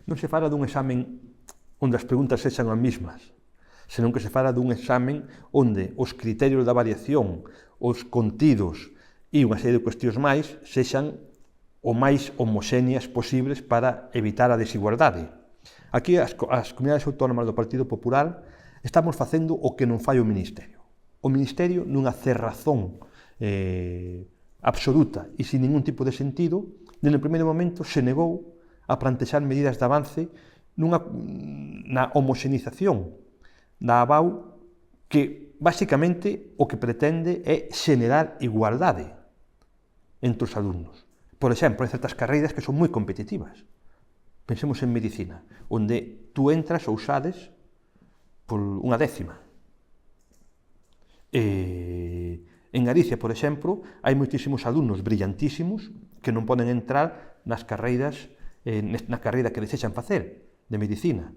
non se fala dun examen onde as preguntas sexan as mesmas, senón que se fala dun examen onde os criterios da variación, os contidos e unha serie de cuestións máis sexan o máis homoxéneas posibles para evitar a desigualdade. Aquí as comunidades autónomas do Partido Popular estamos facendo o que non fai o Ministerio. O Ministerio, nunha cerrazón absoluta e sin ningún tipo de sentido, desde o primeiro momento se negou a plantexar medidas de avance na homoxenización da ABAU, que basicamente o que pretende é xenerar igualdade entre os alumnos. Por exemplo, hai certas carreiras que son moi competitivas. Pensemos en medicina, onde tú entras ou sades por unha décima. En Galicia, por exemplo, hai moitísimos alumnos brillantísimos que non poden entrar nas carreiras, na carreira que desexan facer, de medicina.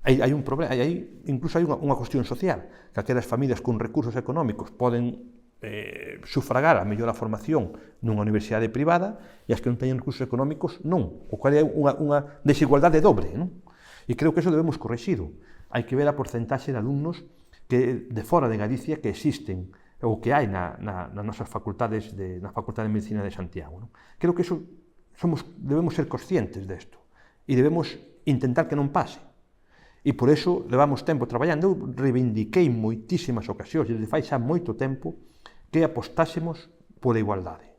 Hai un problema, incluso hai unha cuestión social, que aquelas familias con recursos económicos poden sufragar a mellor a formación nunha universidade privada e as que non teñen recursos económicos non, o cual é unha desigualdade dobre, non? E creo que eso debemos correxido. Hai que ver a porcentaxe de alumnos que de fora de Galicia que existen ou que hai nas nosas facultades, na Facultade de Medicina de Santiago, non? Creo que eso debemos ser conscientes desto e debemos intentar que non pase. E por eso levamos tempo traballando. Eu reivindiquei moitísimas ocasións, desde fai xa moito tempo, que apostásemos pola igualdade.